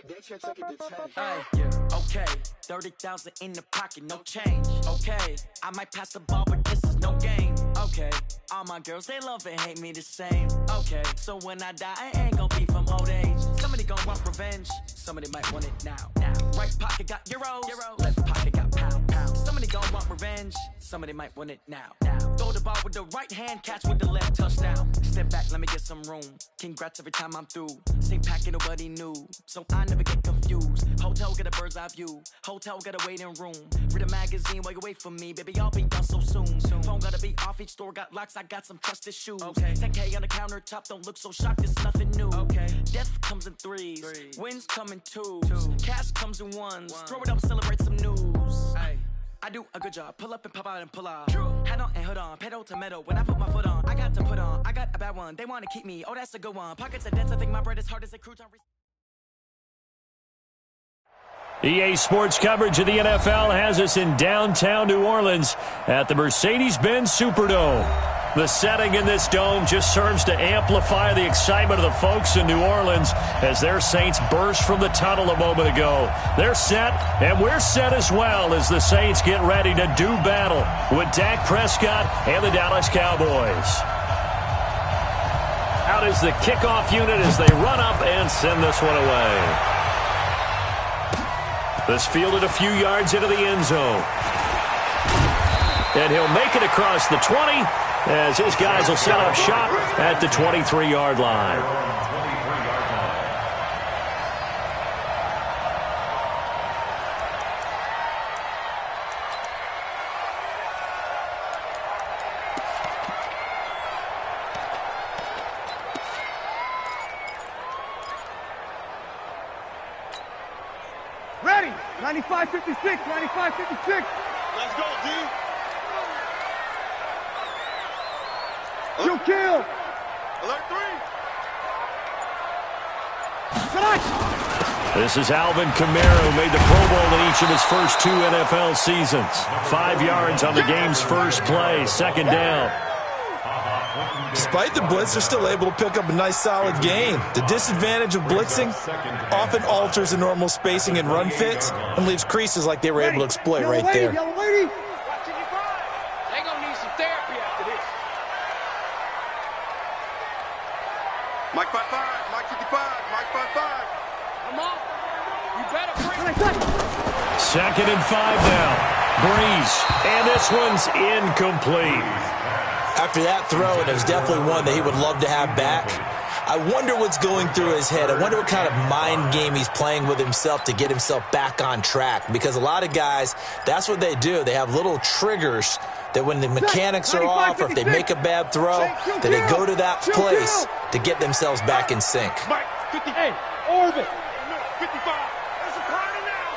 Hey, yeah, okay, 30,000 in the pocket, no change. Okay, I might pass the ball, but this is no game. Okay, all my girls, they love and hate me the same. Okay, so when I die, I ain't gonna be from old age. Somebody gonna want revenge, somebody might want it now. Right pocket got euros, left pocket got pounds. Somebody gonna want revenge, somebody might want it now. Throw the ball with the right hand, catch with the left, touchdown. Step back, let me get some room. Congrats every time I'm through. Same packet, nobody knew, so I never get confused. Hotel get a bird's eye view, hotel got a waiting room. Read a magazine while you wait for me, baby, I'll be done so soon. Phone gotta be off, each store got locks, I got some trusted shoes. 10K on the countertop, don't look so shocked, it's nothing new. Death comes in threes, wins come in twos, cash comes in ones. Throw it up, celebrate some news. I do a good job, pull up and pop out and pull off. Hat on and hood on, pedal to metal. When I put my foot on, I got to put on. I got a bad one, they wanna keep me, oh that's a good one. Pockets are dense, I think my bread is hard as a crouton. EA Sports coverage of the NFL has us in downtown New Orleans at the Mercedes-Benz Superdome. The setting in this dome just serves to amplify the excitement of the folks in New Orleans as their Saints burst from the tunnel a moment ago. They're set, and we're set as well as the Saints get ready to do battle with Dak Prescott and the Dallas Cowboys. Out is the kickoff unit as they run up and send this one away. This fielded a few yards into the end zone. And he'll make it across the 20 as his guys will set up shop at the 23-yard line. Ready, 95-56, 95-56. Let's go, D. You kill. Alert 3. This is Alvin Kamara, who made the Pro Bowl in each of his first 2 NFL seasons. 5 yards on the game's first play, second down. Despite the blitz, they're still able to pick up a nice solid gain. The disadvantage of blitzing often alters the normal spacing and run fits and leaves creases like they were able to exploit right there. Yellow lady. They're going to need some therapy after this. Mike 5-5, Mike 55, Mike 5-5. Come on. You better bring it. Second and 5 now. Breeze. And this one's incomplete. After that throw, and it was definitely one that he would love to have back, I wonder what's going through his head. I wonder what kind of mind game he's playing with himself to get himself back on track. Because a lot of guys, that's what they do. They have little triggers that when the mechanics are off or if they make a bad throw, that they go to that place to get themselves back in sync. Mike 58, Orbit. 55. There's a party now.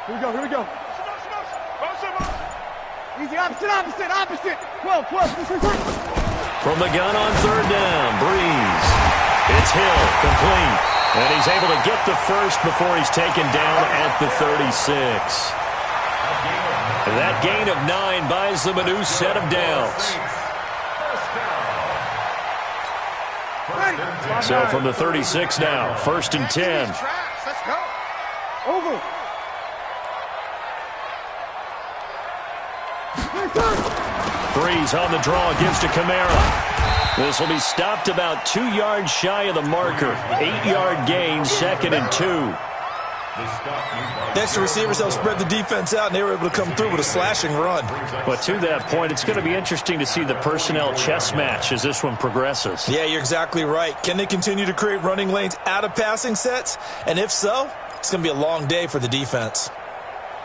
Here we go. Easy, opposite. 12. From the gun on third down, Breeze. It's Hill, complete. And he's able to get the first before he's taken down at the 36. That gain of 9 buys them a new set of downs. So from the 36 now, 1st and 10. Let's go. Over. Breeze on the draw, gives to Kamara. This will be stopped about 2 yards shy of the marker. 8-yard gain, 2nd and 2. Next, the receivers helped spread the defense out, and they were able to come through with a slashing run. But to that point, it's going to be interesting to see the personnel chess match as this one progresses. Yeah, you're exactly right. Can they continue to create running lanes out of passing sets? And if so, it's going to be a long day for the defense.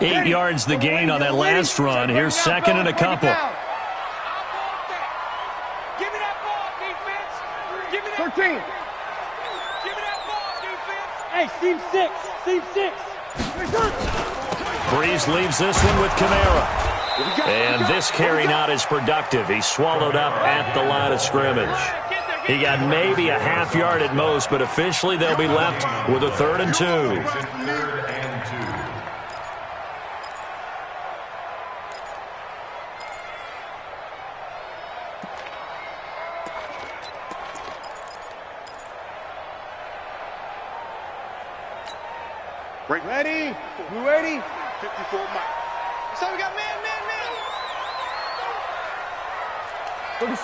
8 yards the gain on that last run. Here's 2nd and a couple. Give me that ball, defense. Give me that 13. Give me that ball, defense. Hey, seam 6. Breeze leaves this one with Kamara. And this carry not as productive. He's swallowed up at the line of scrimmage. He got maybe a half yard at most, but officially they'll be left with a 3rd and 2. Ready? You ready? 54 Mike. So we got man. 36.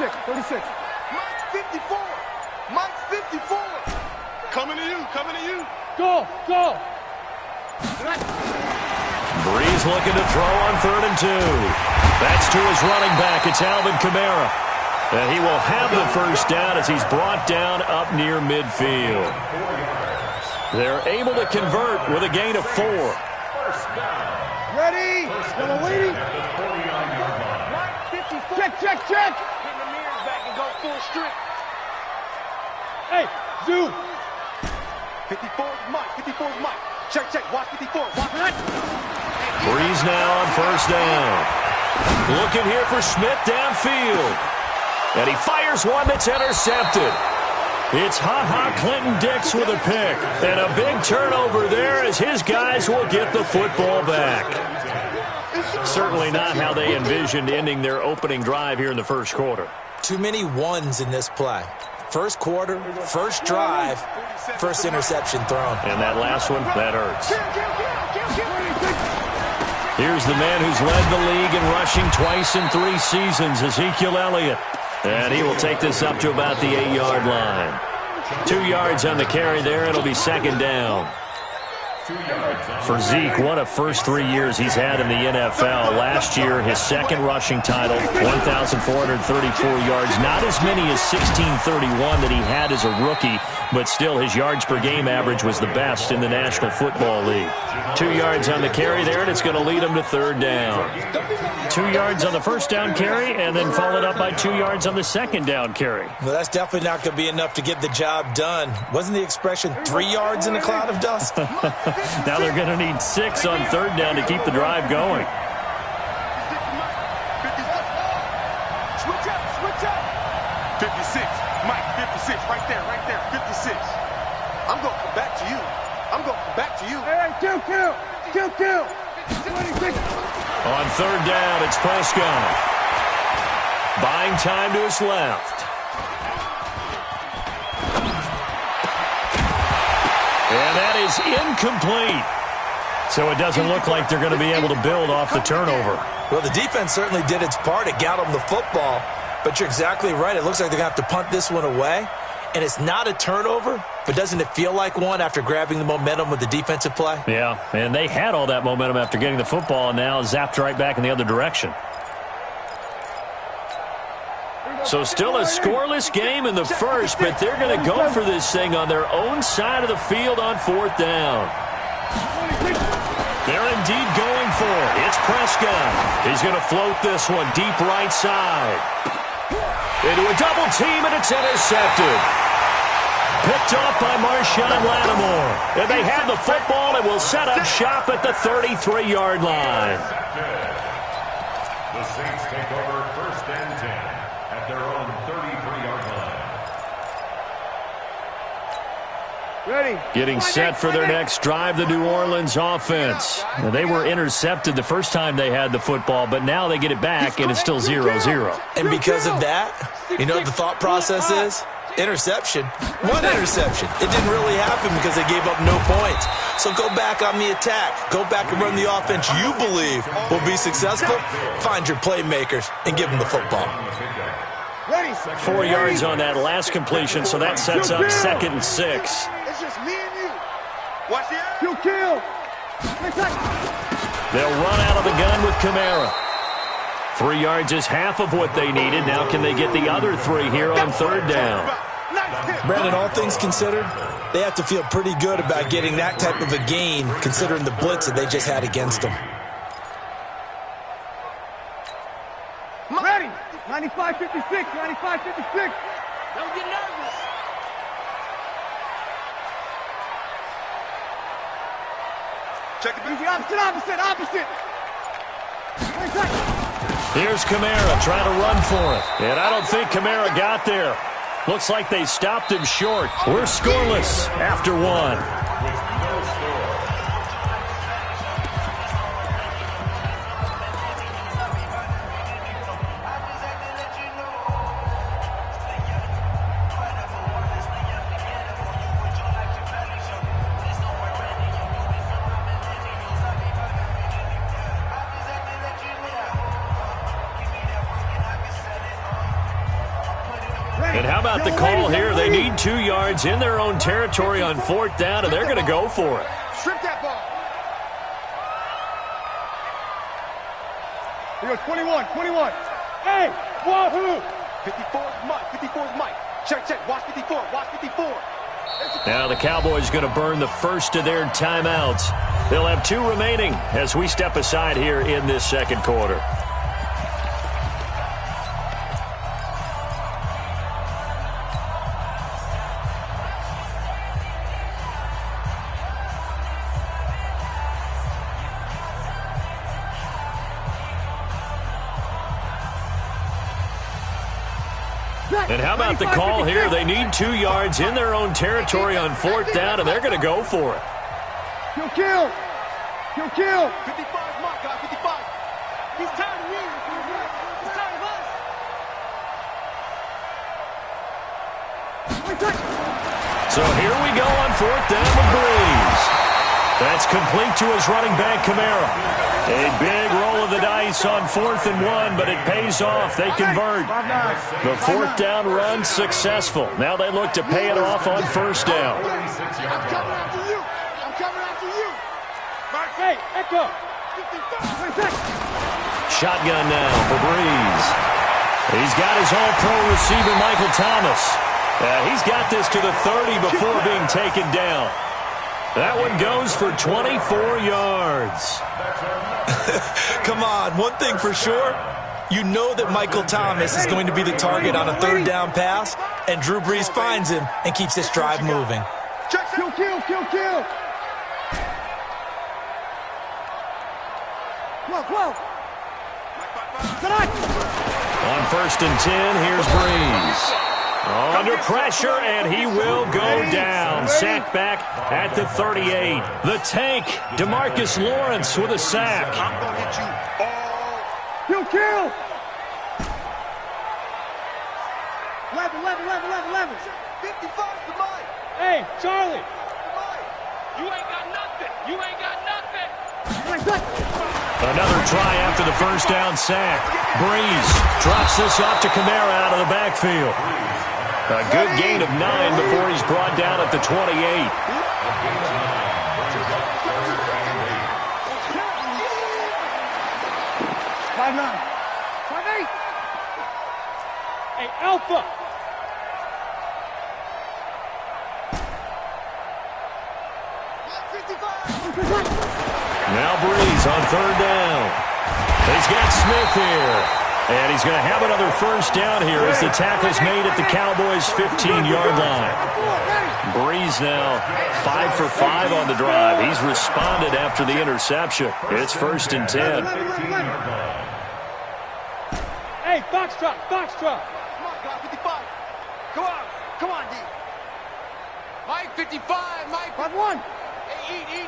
Mike 54. Mike 54. Coming to you. Go. Breeze looking to throw on 3rd and 2. That's to his running back. It's Alvin Kamara. And he will have the first down as he's brought down up near midfield. They're able to convert with a gain of 4. Ready? Double waiting. Mike 54. Check. Bring the mirrors back and go full strip. Hey, zoom. 54 is Mike. Check. Watch 54. Watch. Breeze now on 1st down. Looking here for Smith downfield. And he fires one that's intercepted. It's Clinton Dix with a pick. And a big turnover there as his guys will get the football back. Certainly not how they envisioned ending their opening drive here in the first quarter. Too many ones in this play. First quarter, first drive, first interception thrown. And that last one, that hurts. Here's the man who's led the league in rushing twice in 3 seasons, Ezekiel Elliott. And he will take this up to about the 8-yard line. 2 yards on the carry there. It'll be 2nd down. For Zeke, what a first 3 years he's had in the NFL. Last year, his 2nd rushing title, 1,434 yards. Not as many as 1,631 that he had as a rookie, but still his yards per game average was the best in the National Football League. 2 yards on the carry there, and it's going to lead him to 3rd down. 2 yards on the first down carry, and then followed up by 2 yards on the 2nd down carry. Well, that's definitely not going to be enough to get the job done. Wasn't the expression 3 yards in a cloud of dust? Now they're going to need 6 on 3rd down to keep the drive going. Switch up. 56. Mike, 56. Right there. 56. I'm going to come back to you. Hey, kill. 26. On 3rd down, it's Prescott. Buying time to his left. And that is incomplete. So it doesn't look like they're going to be able to build off the turnover. Well, the defense certainly did its part. It got them the football. But you're exactly right. It looks like they're going to have to punt this one away. And it's not a turnover, but doesn't it feel like one after grabbing the momentum with the defensive play? Yeah, and they had all that momentum after getting the football, and now zapped right back in the other direction. So still a scoreless game in the first, but they're going to go for this thing on their own side of the field on 4th down. They're indeed going for it. It's Prescott. He's going to float this one deep right side. Into a double team, and it's intercepted. Picked off by Marshawn Lattimore. And they have the football and will set up shop at the 33-yard line. The Saints take over 1st and 10 at their own 33-yard line. Ready. Getting set for their next drive, the New Orleans offense. Now, they were intercepted the first time they had the football, but now they get it back, and it's still 0-0. And because of that, you know what the thought process is? Interception. One interception. It didn't really happen because they gave up no points. So go back on the attack. Go back and run the offense you believe will be successful. Find your playmakers and give them the football. 4 yards on that last completion, so that sets up 2nd and 6. It's just me and you. Watch the air. Kill. They'll run out of the gun with Kamara. 3 yards is half of what they needed. Now can they get the other 3 here on 3rd down? Brandon, all things considered, they have to feel pretty good about getting that type of a gain considering the blitz that they just had against them. Ready. 95-56. 95-56. Don't get nervous. Check it. Easy, opposite. 20 seconds. Here's Kamara trying to run for it. And I don't think Kamara got there. Looks like they stopped him short. We're scoreless after 1. about the call here? They need 2 yards in their own territory on 4th down, and they're going to go for it. Strip that ball. Here goes 21. Hey, wahoo! 54 is Mike. 54 is Mike. Check. Watch 54. Watch 54. Now the Cowboys going to burn the first of their timeouts. They'll have 2 remaining as we step aside here in this second quarter. And how about the call here? They need 2 yards in their own territory on 4th down, and they're going to go for it. Kill. 55 is Mike, guys. 55. He's tired of me. He's tired of us. So here we go on 4th down with Breeze. That's complete to his running back, Kamara. A big roll of the dice on 4th and 1, but it pays off. They convert. The 4th down run successful. Now they look to pay it off on 1st down. I'm coming after you. Hey, Echo. Shotgun now for Breeze. He's got his all-pro receiver, Michael Thomas. He's got this to the 30 before being taken down. That one goes for 24 yards. Come on, one thing for sure, you know that Michael Thomas is going to be the target on a 3rd down pass, and Drew Brees finds him and keeps this drive moving. Kill. Whoa. On 1st and 10, here's Breeze. Under pressure, and he will go down. Sacked back at the 38. The tank, DeMarcus Lawrence with a sack. I'm going to hit you all. Kill. 11. 55 to Mike. Hey, Charlie. You ain't got nothing. Another try after the 1st down sack. Breeze drops this off to Kamara out of the backfield. A good gain of 9 before he's brought down at the 28. Five 8. Hey, Alpha. Now Breeze on 3rd down. He's got Smith here. And he's going to have another 1st down here as the tackle's made at the Cowboys' 15-yard line. Breeze now 5 for 5 on the drive. He's responded after the interception. It's 1st and 10. Hey, Foxtrot. Come on, guys, 55. Come on, D. Mike, 55, Mike. 5-1. Hey, eat.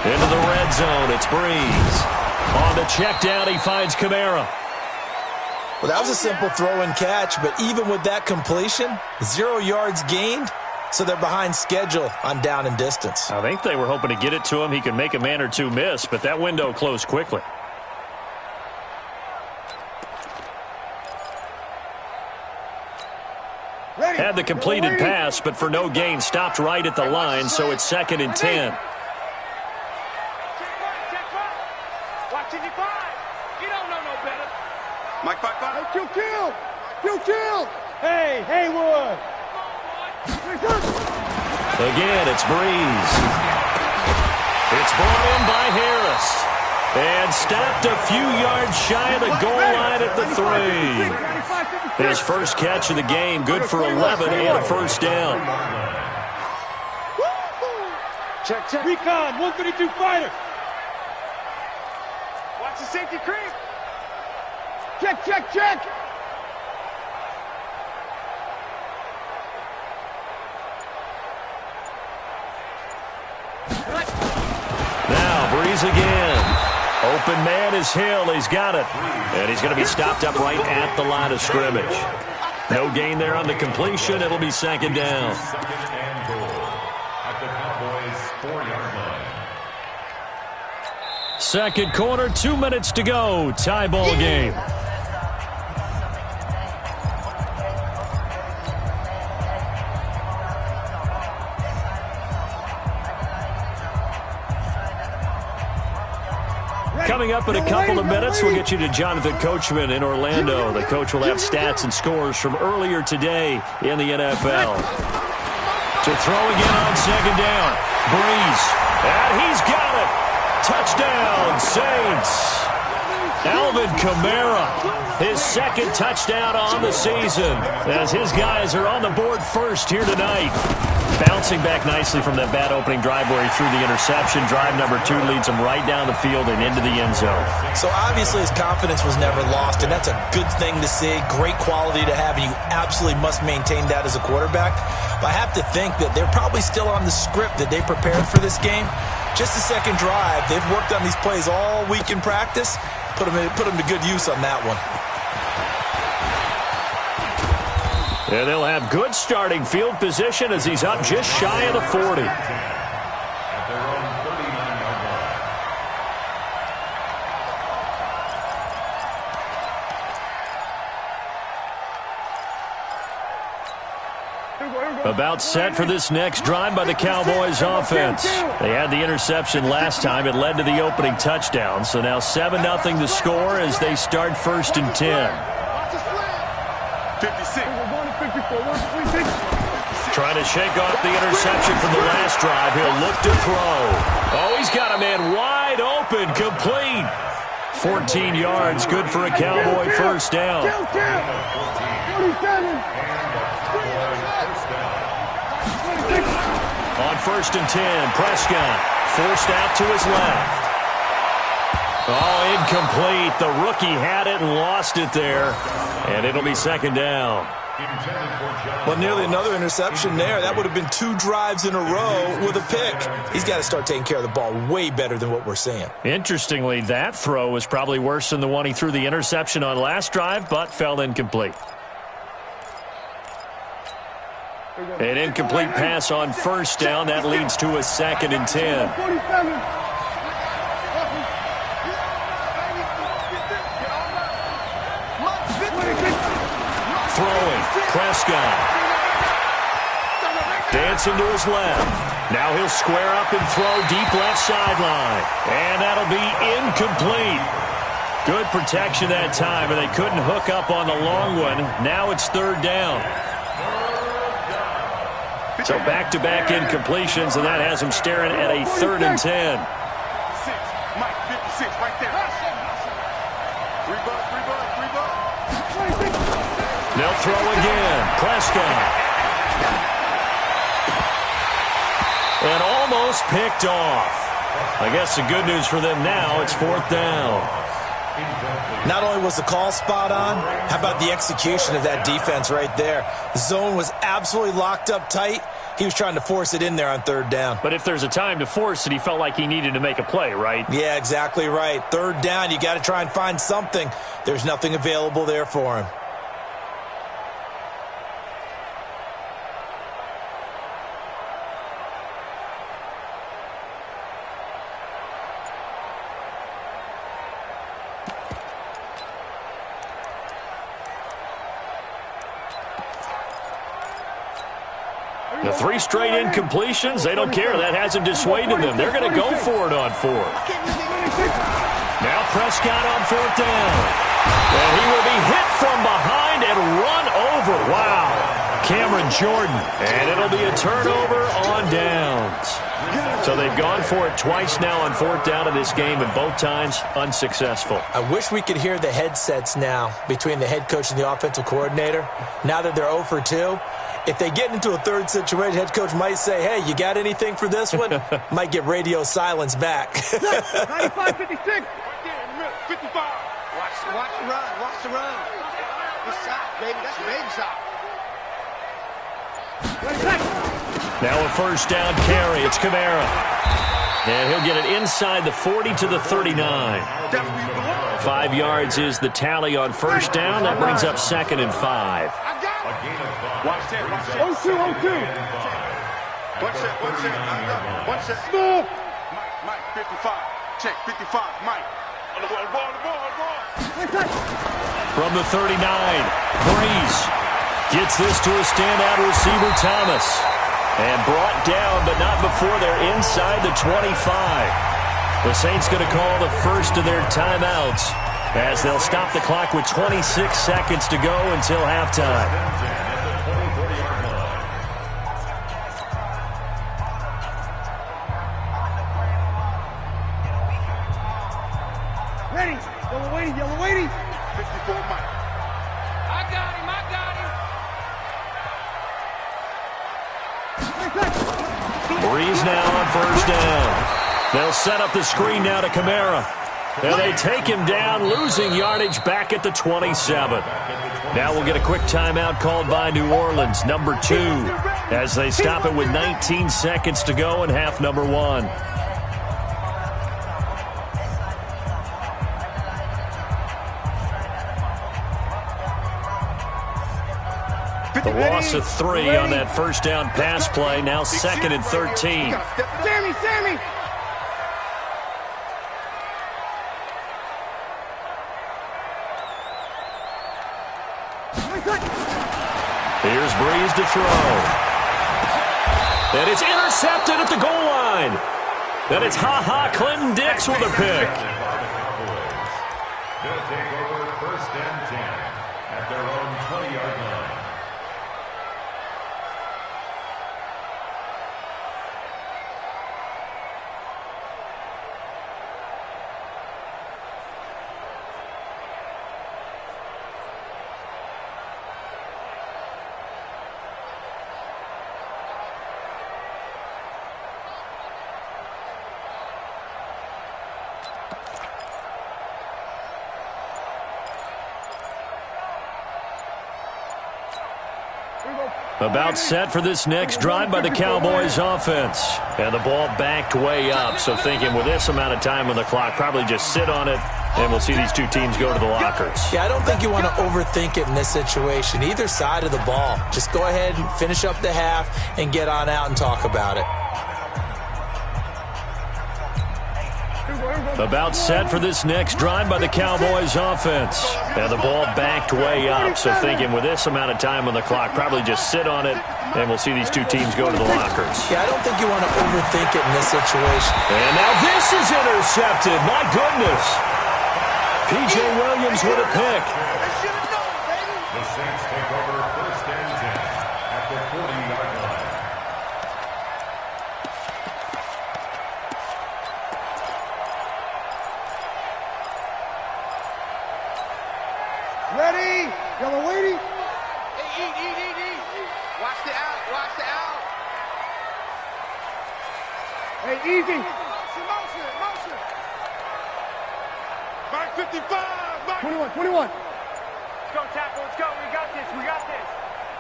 Into the red zone, it's Breeze. On the check down, he finds Kamara. Well, that was a simple throw and catch, but even with that completion, 0 yards gained, so they're behind schedule on down and distance. I think they were hoping to get it to him. He could make a man or two miss, but that window closed quickly. Had the completed pass, but for no gain, stopped right at the line, so it's 2nd and 10. Watch 55. You don't know no better. Mike, 5. Kill. Hey, Haywood. Again, it's Breeze. It's brought in by Harris. And stopped a few yards shy of the goal line at the 3. His first catch of the game, good for 11 and a 1st down. Check. Recon, 132 fighter. Watch the safety creep. Check. Now, Breeze again. Open man is Hill. He's got it. And he's going to be stopped up right at the line of scrimmage. No gain there on the completion. It'll be 2nd down. Second and goal at the Cowboys' 4-yard line. Second quarter, 2 minutes to go. Tie ball game. Coming up in a couple of minutes, we'll get you to Jonathan Coachman in Orlando. The coach will have stats and scores from earlier today in the NFL. To throw again on second down. Breeze. And he's got it. Touchdown, Saints. Alvin Kamara, his second touchdown on the season, as his guys are on the board first here tonight. Bouncing back nicely from that bad opening drive where he threw the interception. Drive number 2 leads him right down the field and into the end zone. So obviously his confidence was never lost, and that's a good thing to see. Great quality to have, and you absolutely must maintain that as a quarterback. But I have to think that they're probably still on the script that they prepared for this game. Just the second drive. They've worked on these plays all week in practice. Put them to good use on that one. And they'll have good starting field position as he's up just shy of the 40. At their own 39-yard line. About set for this next drive by the Cowboys offense. They had the interception last time. It led to the opening touchdown. So now 7-0 to score as they start 1st and 10. 56. Trying to shake off the interception from the last drive. He'll look to throw. Oh, he's got a man wide open, complete. 14 yards, good for a Cowboy first down. On 1st and 10, Prescott forced out to his left. Oh, incomplete. The rookie had it and lost it there. And it'll be 2nd down. Well, nearly another interception there. That would have been 2 drives in a row with a pick. He's got to start taking care of the ball way better than what we're seeing. Interestingly, that throw was probably worse than the one he threw the interception on last drive, but fell incomplete. An incomplete pass on 1st down. That leads to a 2nd and 10. Throwing. Prescott. Dancing to his left. Now he'll square up and throw deep left sideline. And that'll be incomplete. Good protection that time, and they couldn't hook up on the long one. Now it's 3rd down. So back-to-back incompletions, and that has him staring at a 3rd and 10. Mike, 56, right there. 3 bucks. They'll throw again. Prescott. And almost picked off. I guess the good news for them now, it's 4th down. Not only was the call spot on, how about the execution of that defense right there? The zone was absolutely locked up tight. He was trying to force it in there on 3rd down. But if there's a time to force it, he felt like he needed to make a play, right? Yeah, exactly right. 3rd down, you got to try and find something. There's nothing available there for him. The 3 straight incompletions, they don't care. That hasn't dissuaded them. They're going to go for it on 4th. Now Prescott on 4th down. And he will be hit from behind and run over. Wow. Cameron Jordan. And it'll be a turnover on downs. So they've gone for it twice now on 4th down in this game, and both times unsuccessful. I wish we could hear the headsets now between the head coach and the offensive coordinator. Now that they're 0 for 2. If they get into a 3rd situation, head coach might say, hey, you got anything for this one? Might get radio silence back. 95, 56. 55. Watch the run. Watch the run. Good shot, baby. That's a baby shot. Now a 1st down carry. It's Kamara. And he'll get it inside the 40 to the 39. 5 yards is the tally on 1st down. That brings up 2nd and 5. Watch that. 0-2, 0-2. One set. Move. Mike, 55. Check, 55. Mike. On the ball. From the 39, Breeze gets this to a standout receiver, Thomas. And brought down, but not before they're inside the 25. The Saints going to call the first of their timeouts as they'll stop the clock with 26 seconds to go until halftime. Ready. Yellow waiting. Yellow waiting. 54 Mike. I got him. Breeze now on first down. They'll set up the screen now to Kamara. And they take him down, losing yardage back at the 27. Now we'll get a quick timeout called by New Orleans, number 2, as they stop it with 19 seconds to go in half number 1. The loss of 3 on that first down pass play, now 2nd and 13. Sammy! Here's Breeze to throw. And it's intercepted at the goal line. And it's Clinton Dix with a pick. They'll take over first and 10 at their own 20-yard line. About set for this next drive by the Cowboys offense. And the ball backed way up, so thinking with this amount of time on the clock, probably just sit on it, and we'll see these two teams go to the lockers. Yeah, I don't think you want to overthink it in this situation. Either side of the ball. Just go ahead and finish up the half and get on out and talk about it. About set for this next drive by the Cowboys offense. And the ball backed way up, so thinking with this amount of time on the clock, probably just sit on it, and we'll see these two teams go to the lockers. Yeah, I don't think you want to overthink it in this situation. And now this is intercepted. My goodness. P.J. Williams with a pick. The Saints take over first and 10 at the 40-yard line. Ready. Yellow waiting. Hey, eat. Watch the out. Hey, easy. Motion. Mark 55. Mark. 21. Let's go, tackle. Let's go. We got this.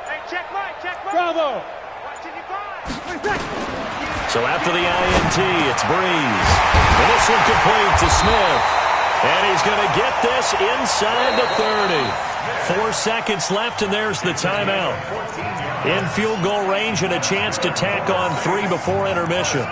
Hey, check Mike. Bravo. Watch it, 5. So after the INT, it's Breeze. And this one complete to Smith. And he's going to get this inside the 30. 4 seconds left, and there's the timeout. In field goal range and a chance to tack on 3 before intermission.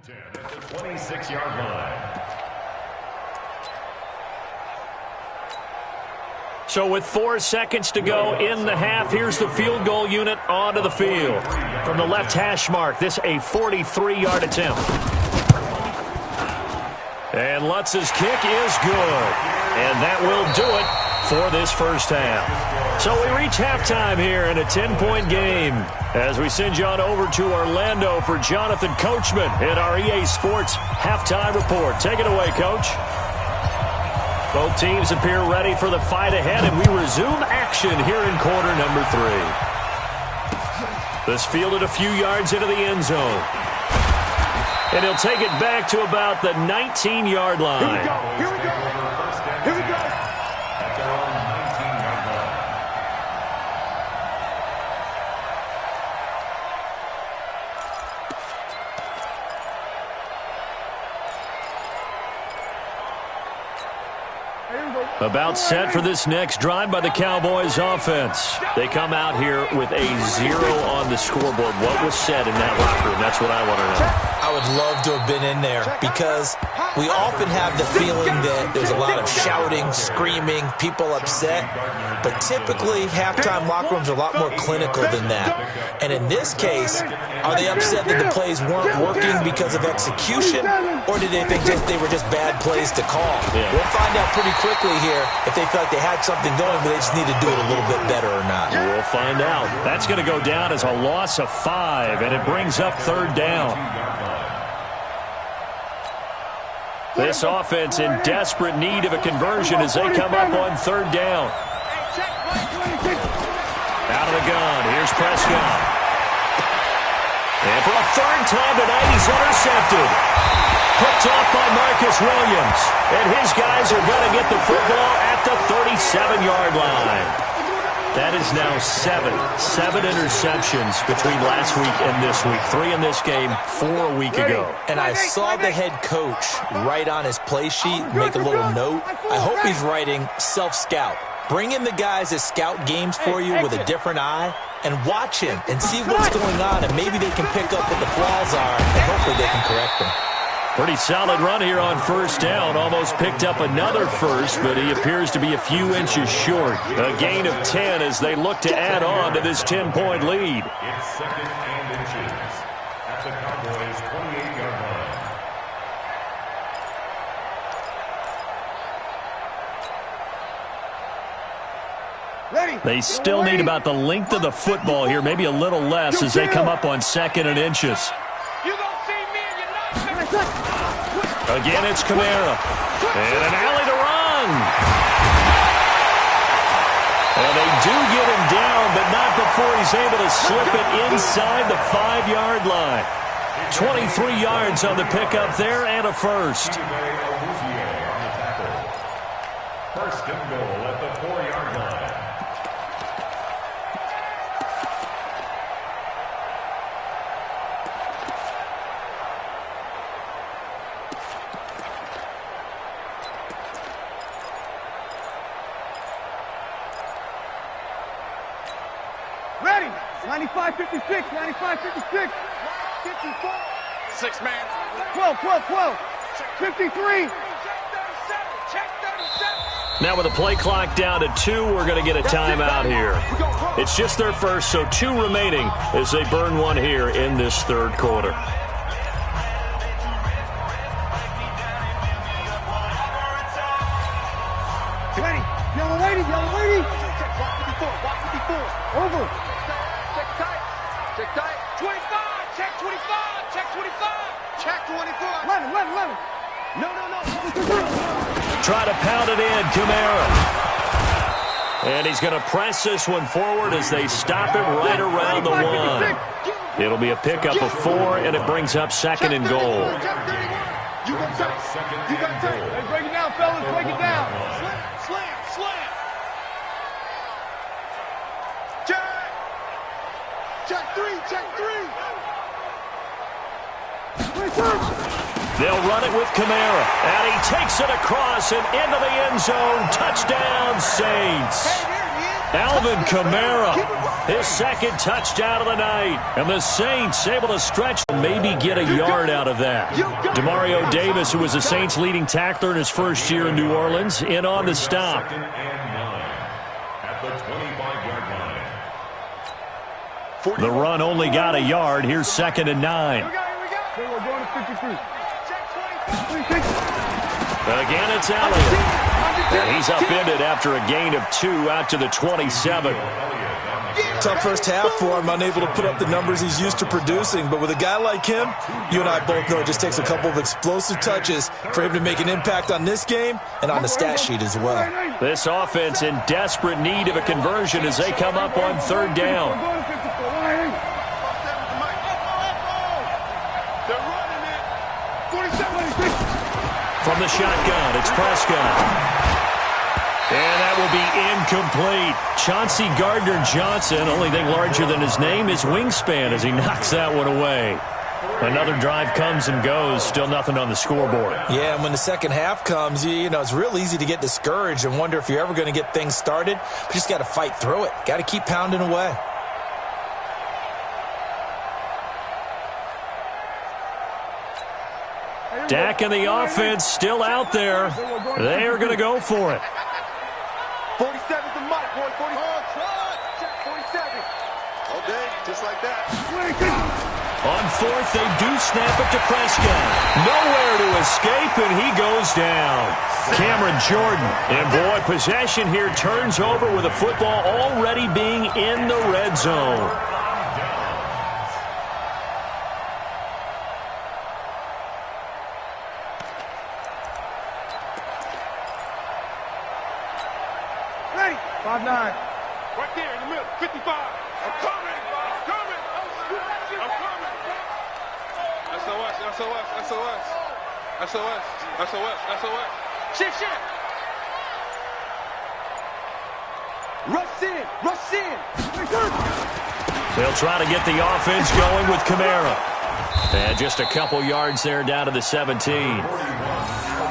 At the 26-yard line. So with 4 seconds to go in the half, here's the field goal unit onto the field. From the left hash mark, this a 43-yard attempt. And Lutz's kick is good. And that will do it for this first half. So we reach halftime here in a 10-point game as we send you on over to Orlando for Jonathan Coachman in our EA Sports Halftime Report. Take it away, Coach. Both teams appear ready for the fight ahead, and we resume action here in quarter number 3. This fielded a few yards into the end zone. And he'll take it back to about the 19-yard line. Here we go. At their own 19-yard line. About set for this next drive by the Cowboys offense. They come out here with a 0 on the scoreboard. What was said in that locker room? That's what I want to know. I would love to have been in there because we often have the feeling that there's a lot of shouting, screaming, people upset. But typically, halftime locker rooms are a lot more clinical than that. And in this case, are they upset that the plays weren't working because of execution, or did they think they were just bad plays to call? Yeah. We'll find out pretty quickly here if they feel like they had something going, but they just need to do it a little bit better or not. We'll find out. That's going to go down as a loss of 5, and it brings up 3rd down. This offense in desperate need of a conversion as they come up on 3rd down. Out of the gun. Here's Prescott. And for a 3rd time tonight, he's intercepted. Picked off by Marcus Williams. And his guys are going to get the football at the 37-yard line. That is now 7 interceptions between last week and this week. 3 in this game, 4 a week ago. And I saw the head coach write on his play sheet, make a little note. I hope he's writing self-scout. Bring in the guys that scout games for you with a different eye and watch him and see what's going on, and maybe they can pick up what the flaws are, and hopefully they can correct them. Pretty solid run here on 1st down. Almost picked up another first, but he appears to be a few inches short. A gain of 10 as they look to add on to this 10-point lead. It's 2nd and inches at the Cowboys' 28-yard line. They still need about the length of the football here, maybe a little less as they come up on 2nd and inches. Again, it's Kamara. And an alley to run. And they do get him down, but not before he's able to slip it inside the 5-yard line. 23 yards on the pickup there and a first. 1st and goal at the 4-yard line. Ready. 95-56, 95-56. 54. 6 man. 12, 53. Now with the play clock down to 2, we're going to get a timeout here. It's just their first, so 2 remaining as they burn one here in this 3rd quarter. Ready. Yellow lady. Over. Check tight. 25. Check 25. Check 25. Check 24. 11. No. Try to pound it in, Kamara. And he's going to press this one forward as they stop it right around the 1. It'll be a pickup of 4, and it brings up 2nd and goal. You got tight. Hey, break it down, fellas. Break it down. Slam. Check 3. They'll run it with Kamara, and he takes it across and into the end zone. Touchdown, Saints. Alvin Kamara, his 2nd touchdown of the night. And the Saints able to stretch and maybe get a yard out of that. Demario Davis, who was the Saints' leading tackler in his first year in New Orleans, in on the stop. 2nd and 9 at the 25-yard line. The run only got a yard. Here's 2nd and 9. We're going to 53. Again, it's Elliott. And he's upended after a gain of 2 out to the 27. Tough first half for him, unable to put up the numbers he's used to producing. But with a guy like him, you and I both know it just takes a couple of explosive touches for him to make an impact on this game and on the stat sheet as well. This offense in desperate need of a conversion as they come up on 3rd down. From the shotgun, it's Prescott. And that will be incomplete. Chauncey Gardner-Johnson, only thing larger than his name is wingspan as he knocks that one away. Another drive comes and goes, still nothing on the scoreboard. Yeah, and when the second half comes, you know, it's real easy to get discouraged and wonder if you're ever going to get things started. But you just got to fight through it. Got to keep pounding away. Dak and the offense still out there. They are going to go for it. 47's the mic, boy. 47. All day, just like that. On fourth, they do snap it to Prescott. Nowhere to escape, and he goes down. Cameron Jordan. And, boy, possession here turns over with the football already being in the red zone. Ready. 5-9. Right there in the middle. 55. I'm coming. SOS. Shit. Rush in. They'll try to get the offense going with Kamara. And just a couple yards there down to the 17.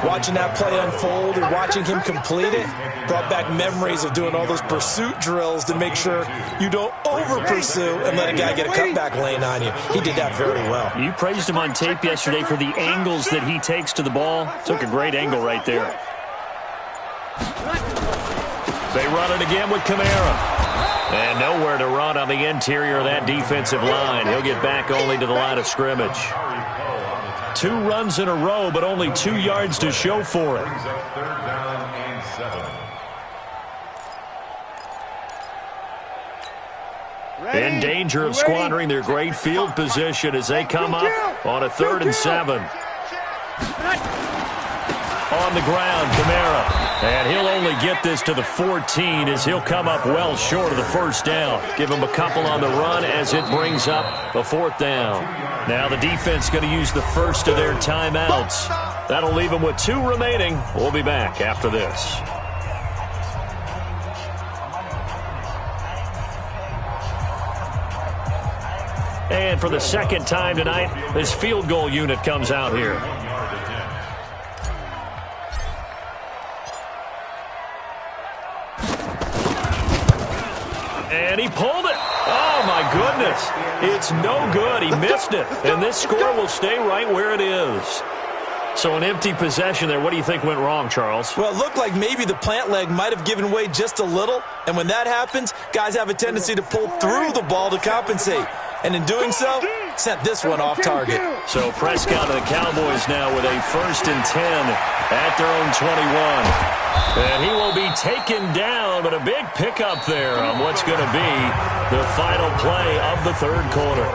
Watching that play unfold and watching him complete it brought back memories of doing all those pursuit drills to make sure you don't over-pursue and let a guy get a cutback lane on you. He did that very well. You praised him on tape yesterday for the angles that he takes to the ball. Took a great angle right there. They run it again with Kamara. And nowhere to run on the interior of that defensive line. He'll get back only to the line of scrimmage. 2 runs in a row, but only 2 yards to show for it. In danger of squandering their great field position as they come up on a 3rd and 7. On the ground, Kamara. And he'll only get this to the 14 as he'll come up well short of the first down. Give him a couple on the run as it brings up a 4th down. Now the defense going to use the first of their timeouts. That'll leave them with 2 remaining. We'll be back after this. And for the second time tonight, this field goal unit comes out here. And he pulled it. Oh, my goodness. It's no good. He missed it. And this score will stay right where it is. So an empty possession there. What do you think went wrong, Charles? Well, it looked like maybe the plant leg might have given way just a little. And when that happens, guys have a tendency to pull through the ball to compensate. And in doing so, sent this one off target. So Prescott and the Cowboys now with a 1st and 10 at their own 21. And he will be taken down, but a big pickup there on what's going to be the final play of the 3rd quarter.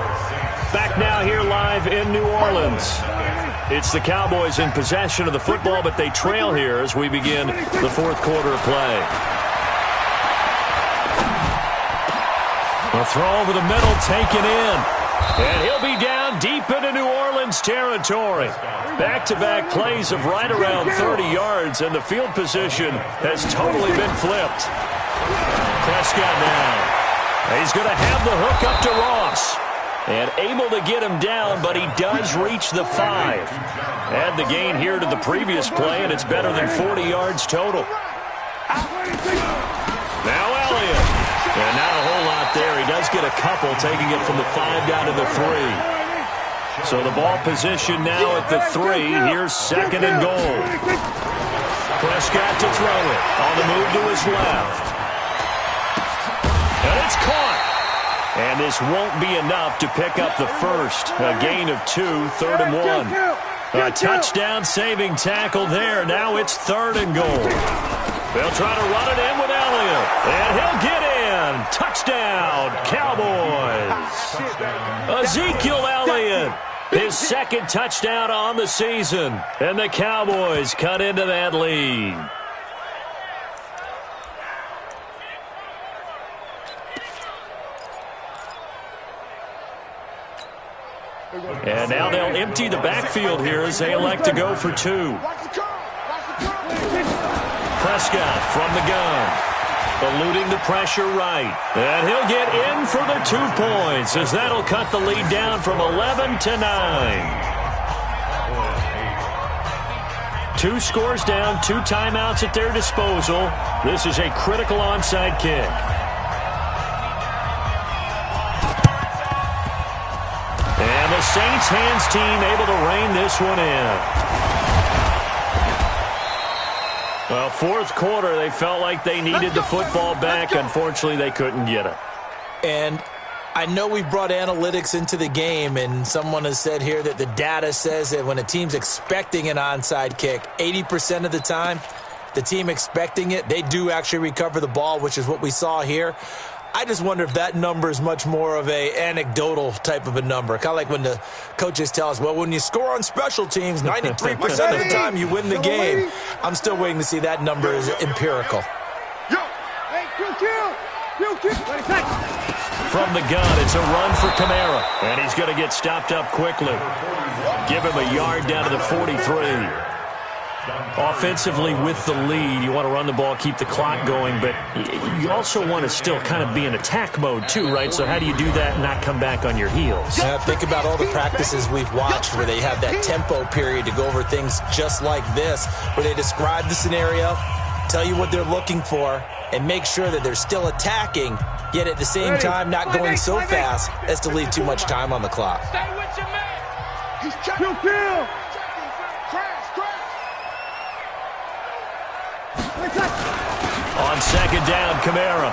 Back now here live in New Orleans. It's the Cowboys in possession of the football, but they trail here as we begin the 4th quarter of play. A throw over the middle taken in. And he'll be down deep into New Orleans territory. Back-to-back plays of right around 30 yards, and the field position has totally been flipped. Prescott now. He's going to have the hook up to Ross. And able to get him down, but he does reach the 5. Add the gain here to the previous play, and it's better than 40 yards total. Now Elliott. And not a whole lot there. He does get a couple, taking it from the 5 down to the 3. So the ball position now at the 3. Here's 2nd and goal. Prescott to throw it. On the move to his left. And it's caught. And this won't be enough to pick up the first. A gain of 2, 3rd and 1. A touchdown-saving tackle there. Now it's 3rd and goal. They'll try to run it in with Elliott. And he'll get in. Touchdown, Cowboys. Ezekiel Elliott. His 2nd touchdown on the season. And the Cowboys cut into that lead. And now they'll empty the backfield here as they elect to go for 2. Prescott from the gun. Eluding the pressure right. And he'll get in for the 2 points as that'll cut the lead down from 11 to 9. 2 scores down, 2 timeouts at their disposal. This is a critical onside kick. And the Saints hands team able to rein this one in. Well, fourth quarter, they felt like they needed the football back. Unfortunately, they couldn't get it. And I know we brought analytics into the game, and someone has said here that the data says that when a team's expecting an onside kick, 80% of the time, the team expecting it, they do actually recover the ball, which is what we saw here. I just wonder if that number is much more of a anecdotal type of a number. Kind of like when the coaches tell us, well, when you score on special teams, 93% of the time you win the game. I'm still waiting to see that number is empirical. From the gun, it's a run for Kamara. And he's going to get stopped up quickly. Give him a yard down to the 43. Offensively with the lead, you want to run the ball, keep the clock going, but you also want to still kind of be in attack mode too, right? So how do you do that and not come back on your heels? Think about all the practices we've watched where they have that tempo period to go over things just like this, where they describe the scenario, tell you what they're looking for, and make sure that they're still attacking, yet at the same time not going so fast as to leave too much time on the clock. Stay with your man. He's checking. Kill. On second down, Kamara.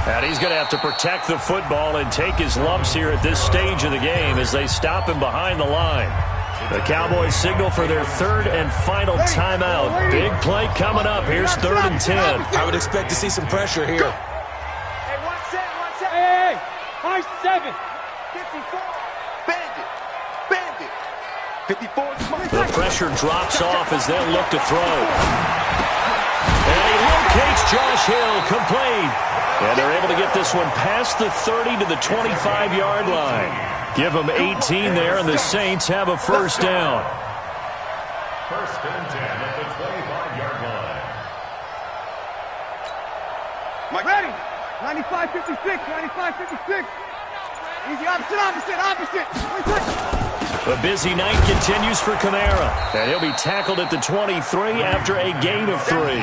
And he's going to have to protect the football and take his lumps here at this stage of the game as they stop him behind the line. The Cowboys signal for their third and final timeout. Big play coming up. Here's 3rd and 10. I would expect to see some pressure here. Hey, 1 second. Hey, high 7. 54. Bandit. 54. The pressure drops off as they'll look to throw. And he locates Josh Hill, complete. And they're able to get this one past the 30 to the 25-yard line. Give them 18 there, and the Saints have a first down. 1st and 10 at the 25-yard line. Mike, ready? 95-56, 95-56. Easy, opposite. The busy night continues for Kamara, and he'll be tackled at the 23 after a gain of 3.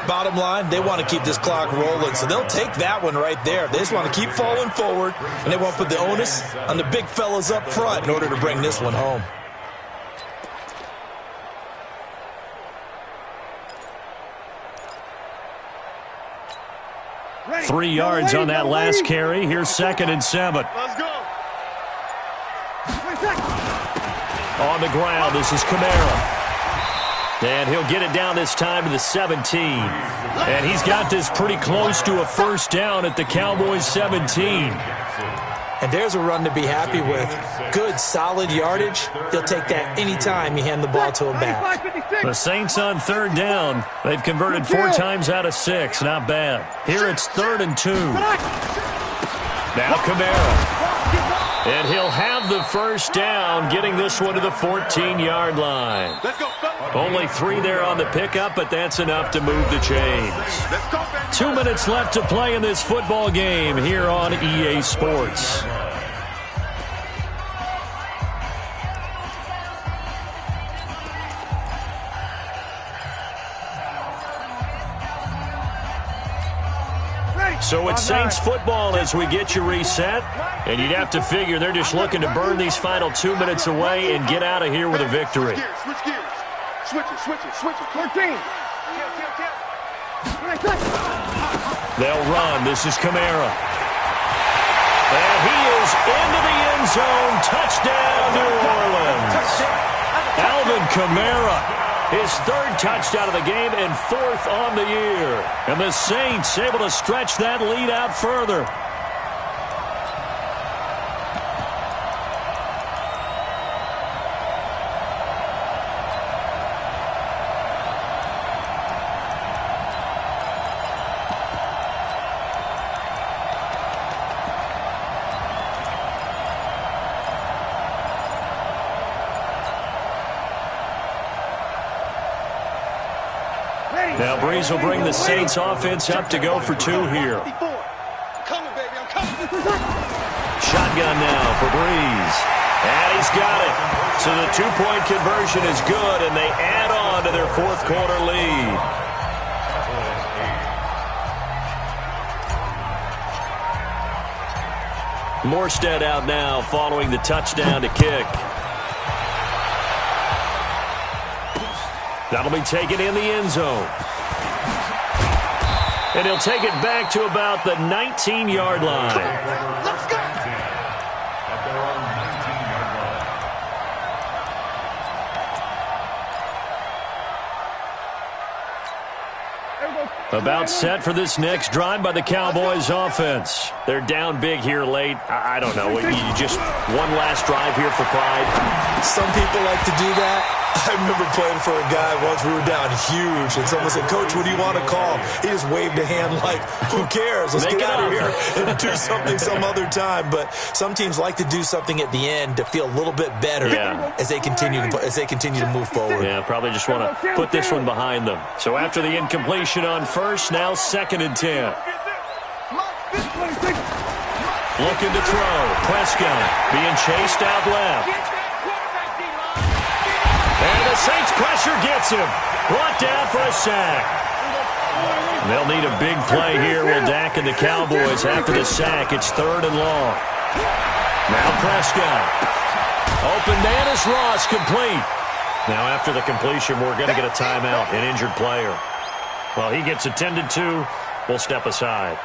Bottom line, they want to keep this clock rolling, so they'll take that one right there. They just want to keep falling forward, and they won't put the onus on the big fellas up front in order to bring this one home. Ready. 3 yards on that last carry. Here's 2nd and 7. Let's go. On the ground, this is Kamara. And he'll get it down this time to the 17. And he's got this pretty close to a first down at the Cowboys' 17. And there's a run to be happy with. Good, solid yardage. He'll take that anytime you hand the ball to him back. The Saints on 3rd down. They've converted 4 times out of 6. Not bad. Here it's 3rd and 2. Now Kamara. And he'll have the first down, getting this one to the 14-yard line. Let's go, fellas. Only 3 there on the pickup, but that's enough to move the chains. Let's go, baby. 2 minutes left to play in this football game here on EA Sports. So it's Saints football as we get you reset. And you'd have to figure they're just looking to burn these final 2 minutes away and get out of here with a victory. Switch gears. Switch it. 13. They'll run. This is Kamara. And he is into the end zone. Touchdown, New Orleans. Alvin Kamara. His 3rd touchdown of the game and 4th on the year. And the Saints able to stretch that lead out further. Now Breeze will bring the Saints offense up to go for 2 here. Coming, baby, I'm coming. Shotgun now for Breeze. And he's got it. So the 2-point conversion is good, and they add on to their fourth quarter lead. Morstead out now following the touchdown to kick. That'll be taken in the end zone. And he'll take it back to about the 19-yard line. Let's go. At their own 19-yard line. About set for this next drive by the Cowboys offense. They're down big here late. I don't know. You just one last drive here for pride. Some people like to do that. I remember playing for a guy once. We were down huge, and someone said, "Coach, what do you want to call?" He just waved a hand like, "Who cares? Let's get out of here and do something some other time." But some teams like to do something at the end to feel a little bit better as they continue to move forward. Yeah, probably just want to put this one behind them. So after the incompletion on first, now 2nd and 10. Looking to throw. Prescott being chased out left. And the Saints pressure gets him. Brought down for a sack. They'll need a big play here. Will Dak and the Cowboys after the sack. It's 3rd and long. Now Prescott. Open man is Ross, complete. Now after the completion, we're going to get a timeout, an injured player. Well, he gets attended to. We'll step aside.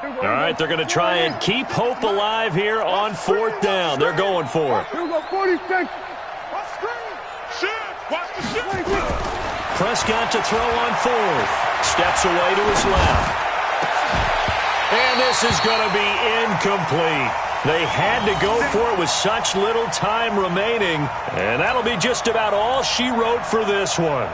All right, they're going to try and keep hope alive here on 4th down. They're going for it. Here we go, 46. Prescott to throw on 4th. Steps away to his left. And this is going to be incomplete. They had to go for it with such little time remaining. And that'll be just about all she wrote for this one.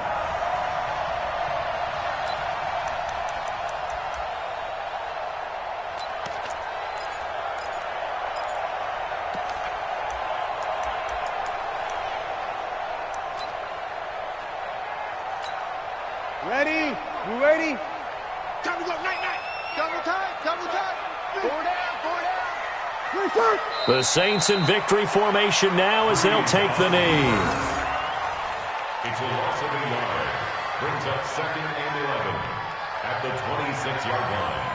Ready? You ready? Time to go, night. Double time. 4 down. The Saints in victory formation now as they'll take the knee. It's a loss of a yard. Brings up 2nd and 11 at the 26-yard line.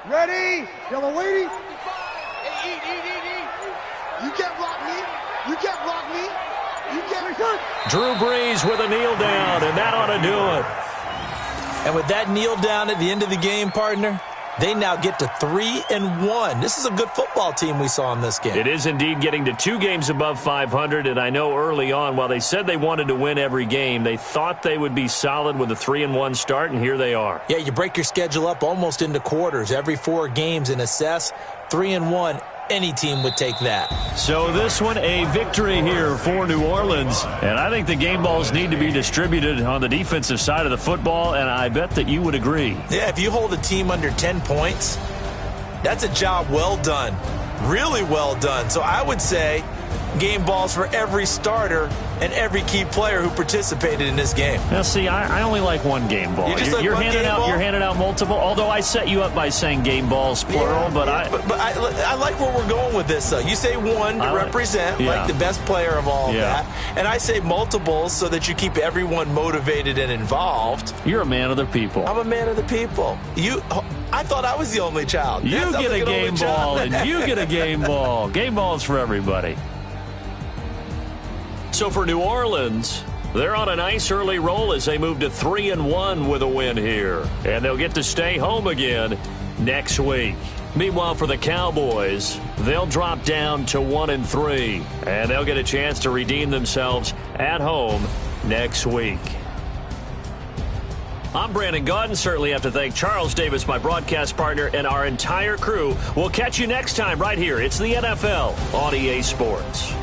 Ready? Yellow lady? Hey, eat. You can't block me. Drew Brees with a kneel down, and that ought to do it. And with that kneel down at the end of the game, partner, they now get to 3-1. This is a good football team we saw in this game. It is indeed getting to 2 games above 500, and I know early on, while they said they wanted to win every game, they thought they would be solid with a 3-1 start, and here they are. Yeah, you break your schedule up almost into quarters, every 4 games, and assess 3-1. Any team would take that. So this one, a victory here for New Orleans. And I think the game balls need to be distributed on the defensive side of the football, and I bet that you would agree. Yeah, if you hold a team under 10 points, that's a job well done. Really well done. So I would say game balls for every starter and every key player who participated in this game. Now, see, I only like one game ball. You're handing out multiple, although I set you up by saying game balls, plural. Yeah, but I like where we're going with this, though. You say one to represent, like the best player of all of that. And I say multiples so that you keep everyone motivated and involved. You're a man of the people. I'm a man of the people. I thought I was the only child. You get a game ball, and you get a game ball. Game balls for everybody. So for New Orleans, they're on a nice early roll as they move to 3-1 with a win here. And they'll get to stay home again next week. Meanwhile, for the Cowboys, they'll drop down to 1-3. And they'll get a chance to redeem themselves at home next week. I'm Brandon Gaudin. Certainly have to thank Charles Davis, my broadcast partner, and our entire crew. We'll catch you next time right here. It's the NFL on EA Sports.